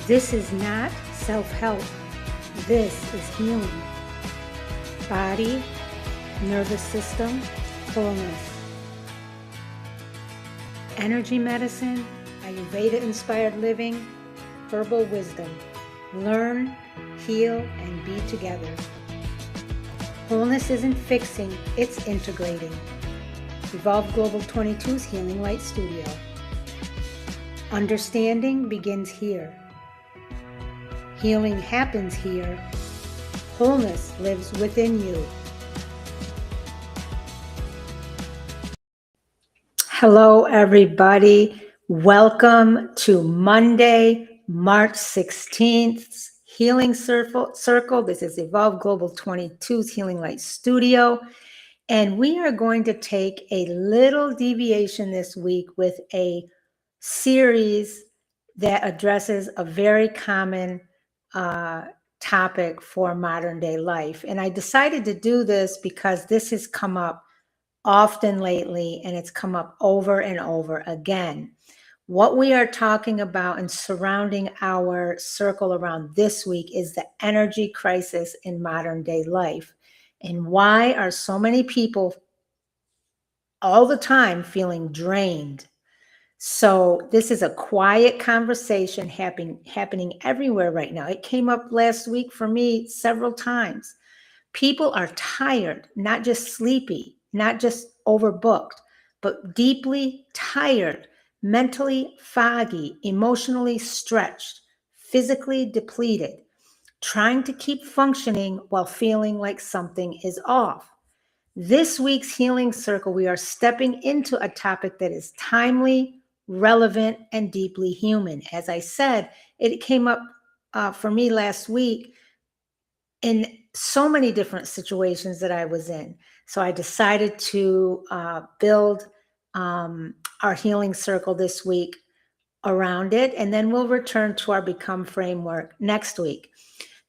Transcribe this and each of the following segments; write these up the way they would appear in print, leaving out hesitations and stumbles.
This is not self-help. This is healing. Body, nervous system, wholeness. Energy medicine, Ayurveda-inspired living, herbal wisdom. Learn, heal, and be together. Wholeness isn't fixing, it's integrating. Evolve Global 22's Healing Light Studio. Understanding begins here. Healing happens here. Wholeness lives within you. Hello, everybody. Welcome to Monday, March 16th, Healing Circle. This is Evolve Global 22's Healing Light Studio. And we are going to take a little deviation this week with a series that addresses a very common topic for modern day life. And I decided to do this because this has come up often lately, and it's come up over and over again. What we are talking about and surrounding our circle around this week is the energy crisis in modern day life. And why are so many people all the time feeling drained? So this is a quiet conversation happening everywhere right now. It came up last week for me several times. People are tired, not just sleepy, not just overbooked, but deeply tired, mentally foggy, emotionally stretched, physically depleted, trying to keep functioning while feeling like something is off. This week's Healing Circle, we are stepping into a topic that is timely, relevant, and deeply human. As I said, it came up for me last week in so many different situations that I was in. So I decided to build our Healing Circle this week around it, and then we'll return to our Become framework next week.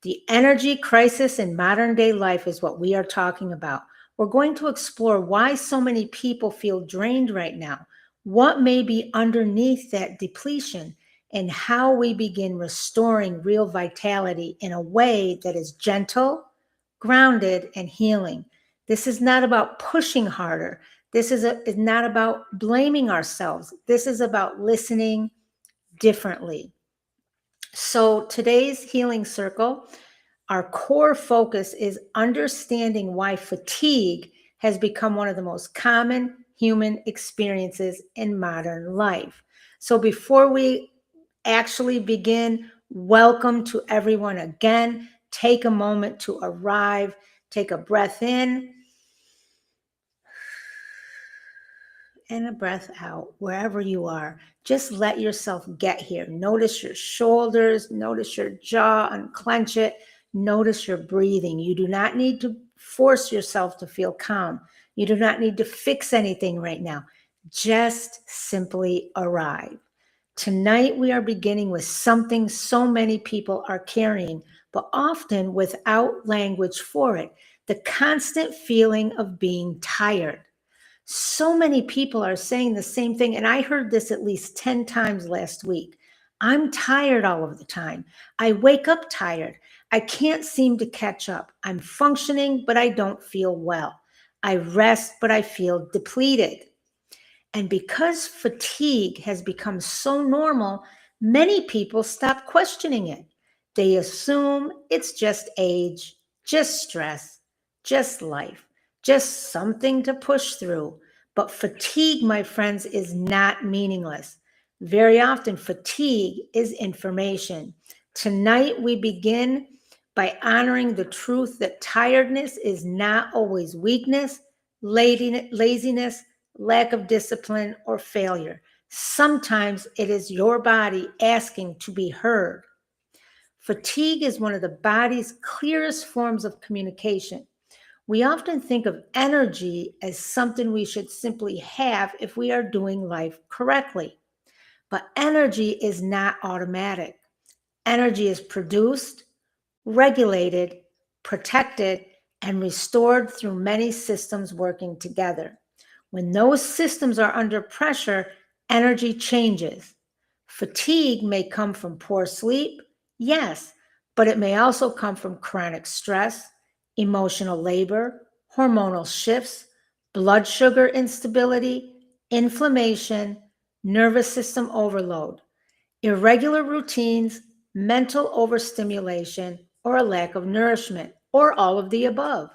The energy crisis in modern day life is what we are talking about. We're going to explore why so many people feel drained right now, what may be underneath that depletion, and how we begin restoring real vitality in a way that is gentle, grounded, and healing. This is not about pushing harder. This is not about blaming ourselves. This is about listening differently. So today's Healing Circle, our core focus is understanding why fatigue has become one of the most common human experiences in modern life. So before we actually begin, welcome to everyone again. Take a moment to arrive. Take a breath in and a breath out wherever you are. Just let yourself get here. Notice your shoulders, notice your jaw, unclench it. Notice your breathing. You do not need to force yourself to feel calm. You do not need to fix anything right now. Just simply arrive. Tonight, we are beginning with something so many people are carrying, but often without language for it, the constant feeling of being tired. So many people are saying the same thing, and I heard this at least 10 times last week. I'm tired all of the time. I wake up tired. I can't seem to catch up. I'm functioning, but I don't feel well. I rest, but I feel depleted. And because fatigue has become so normal, many people stop questioning it. They assume it's just age, just stress, just life, just something to push through. But fatigue, my friends, is not meaningless. Very often, fatigue is information. Tonight, we begin by honoring the truth that tiredness is not always weakness, laziness, lack of discipline, or failure. Sometimes it is your body asking to be heard. Fatigue is one of the body's clearest forms of communication. We often think of energy as something we should simply have if we are doing life correctly. But energy is not automatic. Energy is produced, regulated, protected, and restored through many systems working together. When those systems are under pressure, energy changes. Fatigue may come from poor sleep, Yes, but it may also come from chronic stress, emotional labor, hormonal shifts, blood sugar instability, inflammation, nervous system overload, irregular routines, mental overstimulation, or a lack of nourishment, or all of the above.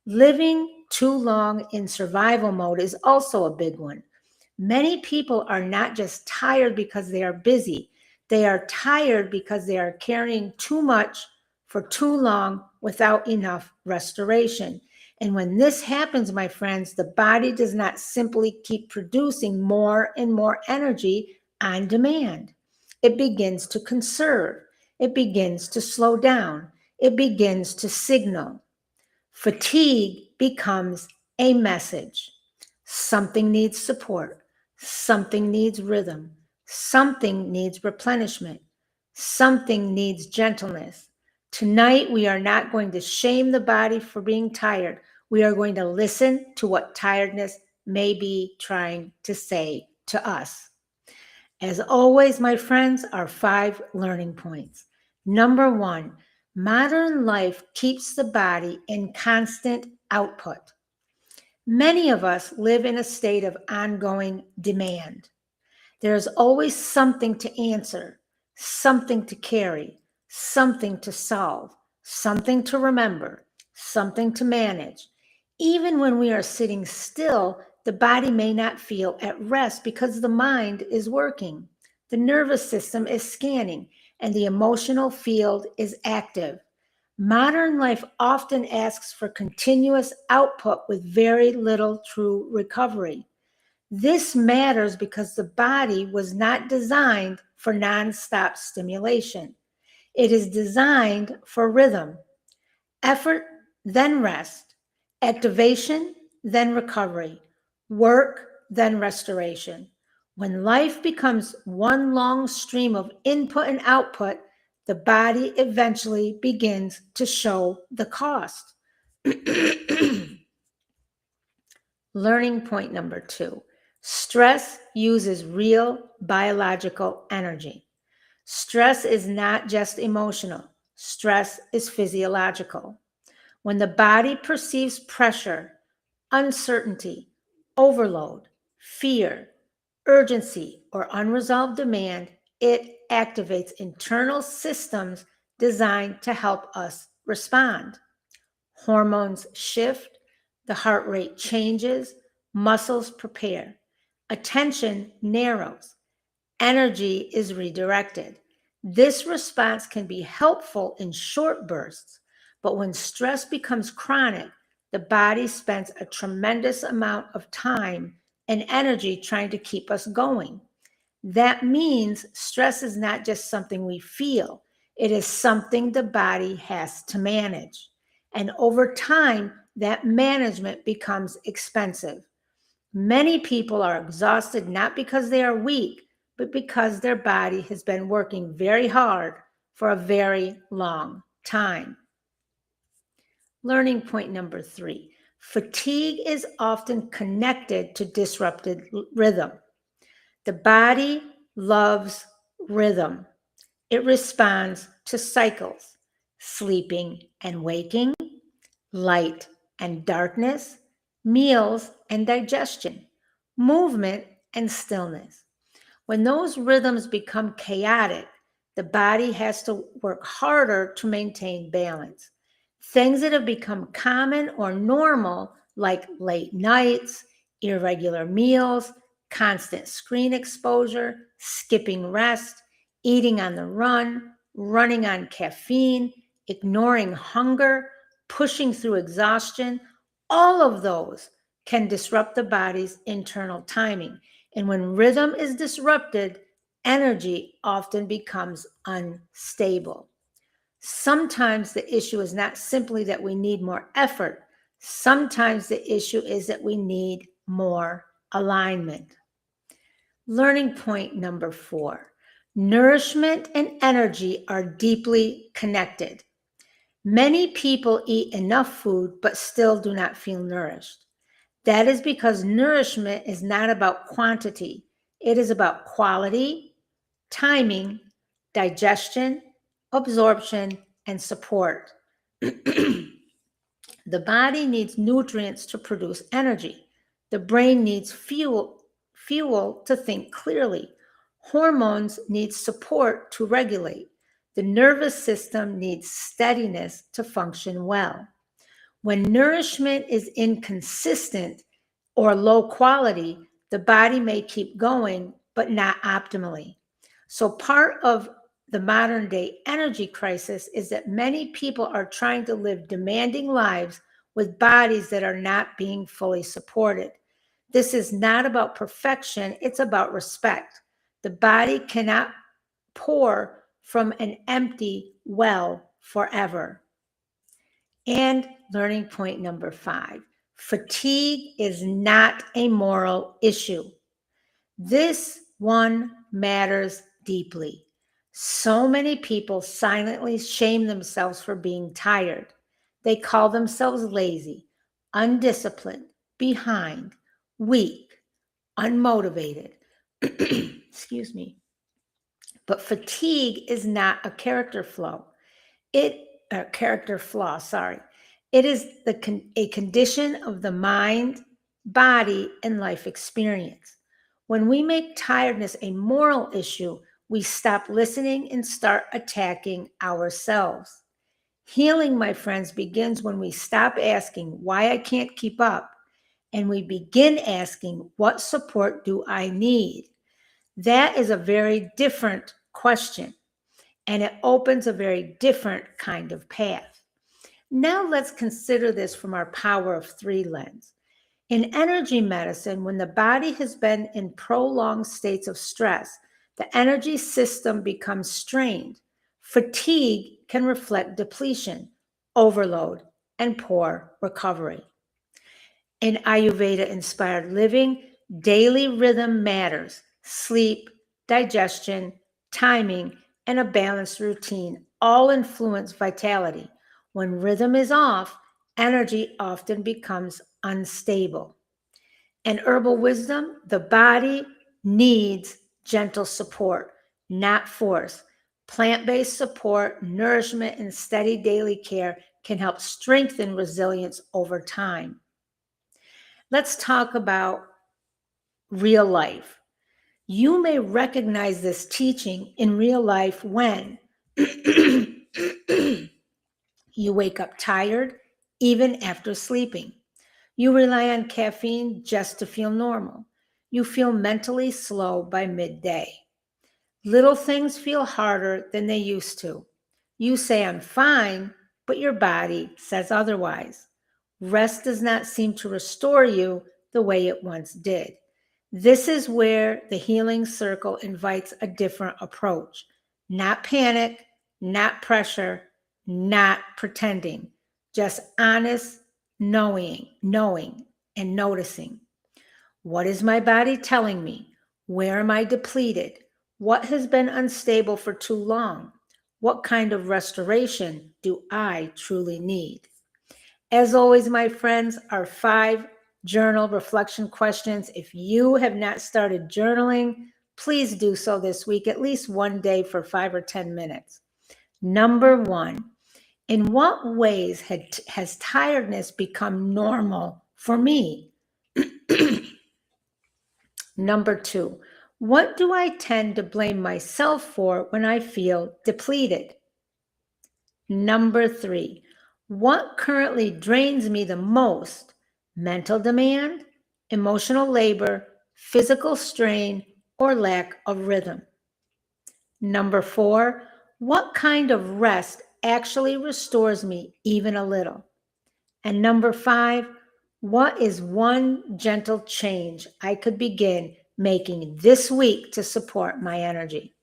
Living too long in survival mode is also a big one. Many people are not just tired because they are busy, they are tired because they are carrying too much for too long without enough restoration. And when this happens, my friends, the body does not simply keep producing more and more energy on demand. It begins to conserve, it begins to slow down, it begins to signal. Fatigue becomes a message. Something needs support. Something needs rhythm. Something needs replenishment. Something needs gentleness. Tonight, we are not going to shame the body for being tired. We are going to listen to what tiredness may be trying to say to us. As always, my friends, are 5 learning points. Number 1, modern life keeps the body in constant output. Many of us live in a state of ongoing demand. There's always something to answer, something to carry, something to solve, something to remember, something to manage. Even when we are sitting still, the body may not feel at rest because the mind is working, the nervous system is scanning, and the emotional field is active. Modern life often asks for continuous output with very little true recovery. This matters because the body was not designed for nonstop stimulation. It is designed for rhythm, effort, then rest, activation, then recovery, work, then restoration. When life becomes one long stream of input and output, the body eventually begins to show the cost. Learning point number 2. Stress uses real biological energy. Stress is not just emotional. Stress is physiological. When the body perceives pressure, uncertainty, overload, fear, urgency, or unresolved demand, it activates internal systems designed to help us respond. Hormones shift, the heart rate changes, muscles prepare, attention narrows, energy is redirected. This response can be helpful in short bursts, but when stress becomes chronic, the body spends a tremendous amount of time and energy trying to keep us going. That means stress is not just something we feel, it is something the body has to manage. And over time, that management becomes expensive. Many people are exhausted not because they are weak, but because their body has been working very hard for a very long time. Learning point number 3. Fatigue is often connected to disrupted rhythm. The body loves rhythm. It responds to cycles, sleeping and waking, light and darkness, meals and digestion, movement and stillness. When those rhythms become chaotic, the body has to work harder to maintain balance. Things that have become common or normal, like late nights, irregular meals, constant screen exposure, skipping rest, eating on the run, running on caffeine, ignoring hunger, pushing through exhaustion, all of those can disrupt the body's internal timing. And when rhythm is disrupted, energy often becomes unstable. Sometimes the issue is not simply that we need more effort. Sometimes the issue is that we need more alignment. Learning point number 4. Nourishment and energy are deeply connected. Many people eat enough food but still do not feel nourished. That is because nourishment is not about quantity. It is about quality, timing, digestion, absorption, and support. The body needs nutrients to produce energy. The brain needs fuel to think clearly. Hormones need support to regulate. The nervous system needs steadiness to function well. When nourishment is inconsistent or low quality, the body may keep going, but not optimally. So, part of the modern day energy crisis is that many people are trying to live demanding lives with bodies that are not being fully supported. This is not about perfection, it's about respect. The body cannot pour from an empty well forever. And learning point number 5, fatigue is not a moral issue. This one matters deeply. So many people silently shame themselves for being tired. They call themselves lazy, undisciplined, behind, weak, unmotivated. Excuse me. But fatigue is not a character flaw. It is a condition of the mind, body, and life experience. When we make tiredness a moral issue, we stop listening and start attacking ourselves. Healing, my friends, begins when we stop asking why I can't keep up, and we begin asking, what support do I need? That is a very different question, and it opens a very different kind of path. Now let's consider this from our power of 3 lens. In energy medicine, when the body has been in prolonged states of stress, the energy system becomes strained. Fatigue can reflect depletion, overload, and poor recovery. In Ayurveda-inspired living, daily rhythm matters. Sleep, digestion, timing, and a balanced routine all influence vitality. When rhythm is off, energy often becomes unstable. In herbal wisdom, the body needs gentle support, not force. Plant-based support, nourishment, and steady daily care can help strengthen resilience over time. Let's talk about real life. You may recognize this teaching in real life when you wake up tired, even after sleeping. You rely on caffeine just to feel normal. You feel mentally slow by midday. Little things feel harder than they used to. You say, I'm fine, but your body says otherwise. Rest does not seem to restore you the way it once did. This is where the healing circle invites a different approach. Not panic, not pressure, not pretending, just honest knowing and noticing. What is my body telling me? Where am I depleted? What has been unstable for too long? What kind of restoration do I truly need? As always, my friends, our 5 journal reflection questions. If you have not started journaling, please do so this week, at least one day for 5 or 10 minutes. Number 1, in what ways has tiredness become normal for me? Number 2, what do I tend to blame myself for when I feel depleted? Number 3, what currently drains me the most? Mental demand, emotional labor, physical strain, or lack of rhythm? Number 4, what kind of rest actually restores me even a little? And number 5, what is one gentle change I could begin making this week to support my energy?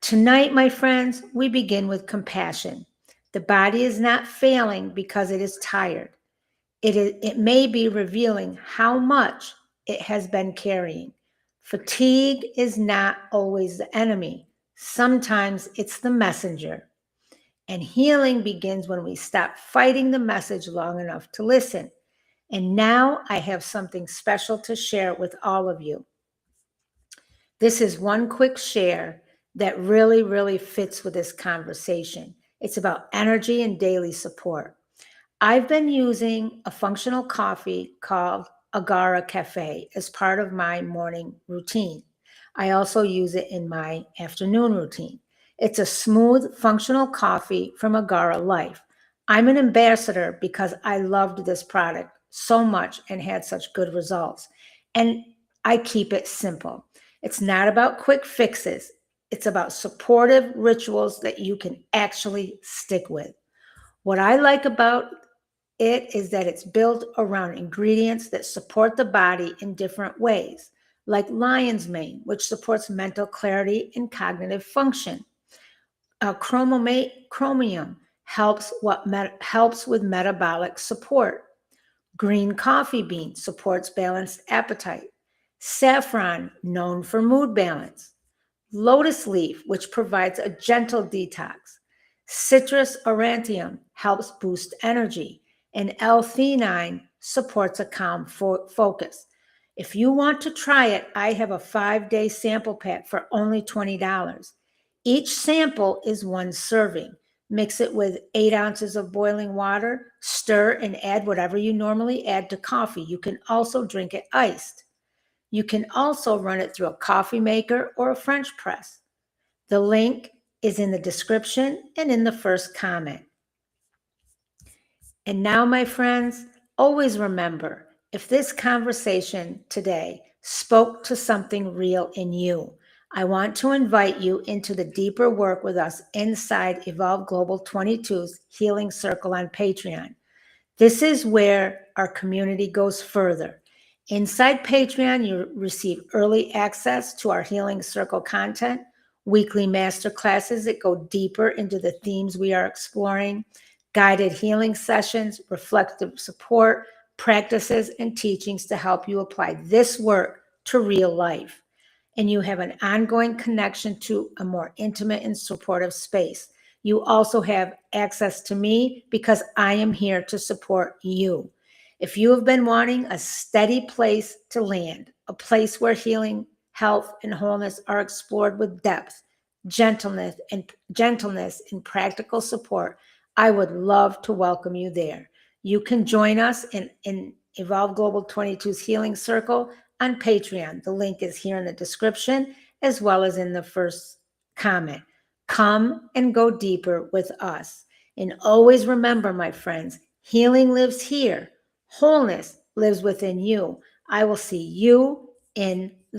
Tonight, my friends, we begin with compassion. The body is not failing because it is tired. It may be revealing how much it has been carrying. Fatigue is not always the enemy. Sometimes it's the messenger. And healing begins when we stop fighting the message long enough to listen. And now I have something special to share with all of you. This is one quick share, that really, really fits with this conversation. It's about energy and daily support. I've been using a functional coffee called Agara Café as part of my morning routine. I also use it in my afternoon routine. It's a smooth, functional coffee from AgaraLife. I'm an ambassador because I loved this product so much and had such good results. And I keep it simple. It's not about quick fixes, it's about supportive rituals that you can actually stick with. What I like about it is that it's built around ingredients that support the body in different ways, like lion's mane, which supports mental clarity and cognitive function. Chromium helps with metabolic support. Green coffee bean supports balanced appetite. Saffron, known for mood balance. Lotus leaf, which provides a gentle detox. Citrus aurantium helps boost energy. And L-theanine supports a calm focus. If you want to try it, I have a 5-day sample pack for only $20. Each sample is one serving. Mix it with 8 ounces of boiling water, stir, and add whatever you normally add to coffee. You can also drink it iced. You can also run it through a coffee maker or a French press. The link is in the description and in the first comment. And now, my friends, always remember, if this conversation today spoke to something real in you, I want to invite you into the deeper work with us inside Evolve Global 22's Healing Circle on Patreon. This is where our community goes further. Inside Patreon, you receive early access to our Healing Circle content, weekly masterclasses that go deeper into the themes we are exploring, guided healing sessions, reflective support, practices, and teachings to help you apply this work to real life. And you have an ongoing connection to a more intimate and supportive space. You also have access to me because I am here to support you. If you have been wanting a steady place to land, a place where healing, health, and wholeness are explored with depth, gentleness, and practical support, I would love to welcome you there. You can join us in Evolve Global 22's Healing Circle on Patreon. The link is here in the description as well as in the first comment. Come and go deeper with us. And always remember, my friends, healing lives here. Wholeness lives within you. I will see you in